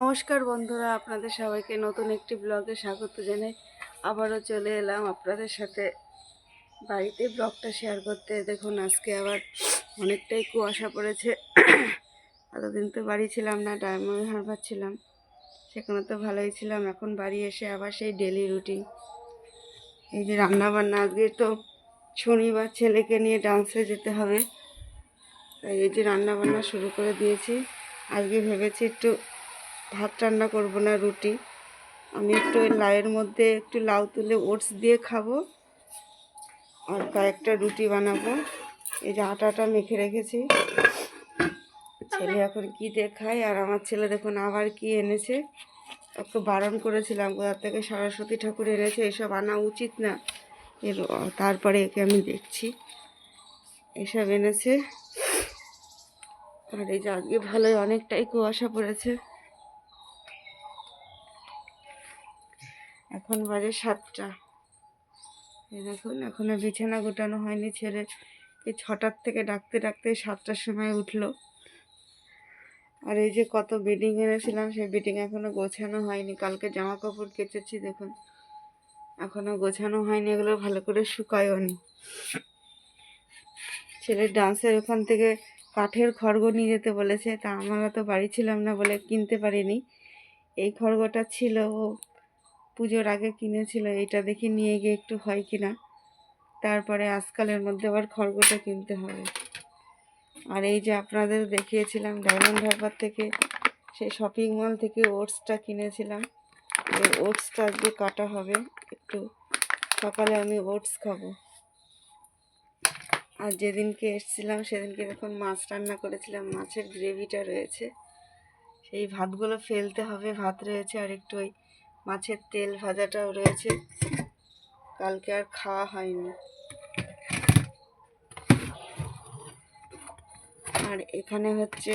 নমস্কার বন্ধুরা, আপনাদের সবাইকে নতুন একটি ব্লগে স্বাগত জানাই। আবারও চলে এলাম আপনাদের সাথে বাড়িতে ব্লগটা শেয়ার করতে। দেখুন, আজকে আবার অনেকটাই কুয়াশা পড়েছে। এতদিন তো বাড়ি ছিলাম না, ডায়মন্ড হারবার ছিলাম, সেখানে তো ভালোই ছিলাম। এখন বাড়ি এসে আবার সেই ডেলি রুটিন। এই যে রান্নাবান্না, আজকে তো শনিবার, ছেলেকে নিয়ে ডান্সে যেতে হবে, তাই এই যে রান্নাবান্না শুরু করে দিয়েছি। আজকে ভেবেছি একটু ভাত রান্না করব না, রুটি। আমি একটু ওই লাউয়ের মধ্যে একটু লাউ তুলে ওটস দিয়ে খাবো, আর কয়েকটা রুটি বানাবো। এই যে আটাটা মেখে রেখেছি, ছেলে এখন কী দিয়ে খায়। আর আমার ছেলে দেখুন আবার কি এনেছে। একটু বারণ করেছিলাম, কোথা থেকে সরস্বতী ঠাকুর এনেছে, এসব আনা উচিত না। তারপরে একে আমি দেখছি এসব এনেছে। আর এই যে আজকে ভালোই অনেকটাই কুয়াশা পড়েছে। এখন বাজে 7টা। এই দেখুন, এখনো বিছানা গোটানো হয়নি। ছেলে এই 6টার থেকে ডাকতে ডাকতে 7টার সময় উঠলো। আর এই যে কত বেডিং এনেছিলাম, সেই বেডিং এখনো গোছানো হয়নি। কালকে জামা কাপড় কেচেছি, দেখুন এখনো গোছানো হয়নি, এগুলো ভালো করে শুকায়ও নি। ছেলের ডান্সের ওখান থেকে কাঠের খড়গ নিয়ে যেতে বলেছে, তা আমরা তো বাড়ি ছিলাম না বলে কিনতে পারিনি। এই খড়গটা ছিল, ও পুজোর আগে কিনেছিল। এইটা দেখি নিয়ে গিয়ে একটু হয় কিনা, তারপরে আজকালের মধ্যে আবার খড়গটা কিনতে হবে। আর এই যে আপনাদের দেখিয়েছিলাম ডায়মন্ড হারবার থেকে, সেই শপিং মল থেকে ওটসটা কিনেছিলাম। এই ওটসটা আজকে কাটা হবে, একটু সকালে আমি ওটস খাবো। আর যেদিনকে এসেছিলাম সেদিনকে দেখুন মাছ রান্না করেছিলাম, মাছের গ্রেভিটা রয়েছে। সেই ভাতগুলো ফেলতে হবে, ভাত রয়েছে, আর একটু ওই মাছের তেল ভাজাটাও রয়েছে, কালকে আর খাওয়া হয়নি। আর এখানে হচ্ছে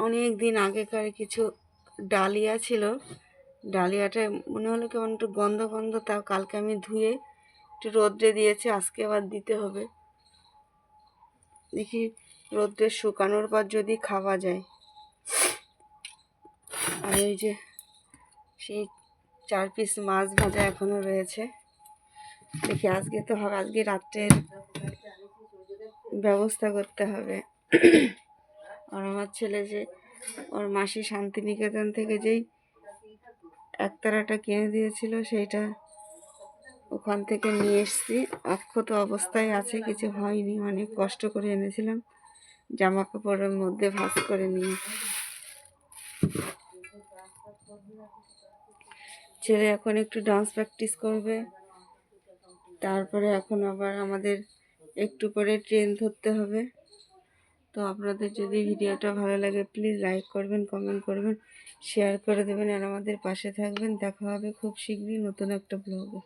অনেক দিন আগেকার কিছু ডালিয়া ছিল, ডালিয়াটা মনে হলো কেমন একটু গন্ধ গন্ধ, তাও কালকে আমি ধুয়ে একটু রোদ্রে দিয়েছি, আজকে আবার দিতে হবে। দেখি রোদ্রে শুকানোর পর যদি খাওয়া যায়। আর এই যে সেই 4 পিস মাছ ভাজা এখনো রয়েছে, দেখি আজকে তো হবে, আজকে রাত্রের ব্যবস্থা করতে হবে। আর আমার ছেলে যে ওর মাসি শান্তিনিকেতন থেকে যেই একতারাটা কিনে দিয়েছিল, সেইটা ওখান থেকে নিয়ে এসেছি। অক্ষত অবস্থায় আছে, কিছু হয়নি, অনেক কষ্ট করে এনেছিলাম, জামা কাপড়ের মধ্যে ভাঁজ করে নিয়ে। ছেলে এখন একটু ডান্স প্র্যাকটিস করবে, তারপরে এখন আবার আমাদের একটু পরে ট্রেন ধরতে হবে। তো আপনাদের যদি ভিডিওটা ভালো লাগে প্লিজ লাইক করবেন, কমেন্ট করবেন, শেয়ার করে দেবেন, আর আমাদের পাশে থাকবেন। দেখা হবে খুব শীঘ্রই নতুন একটা ব্লগে।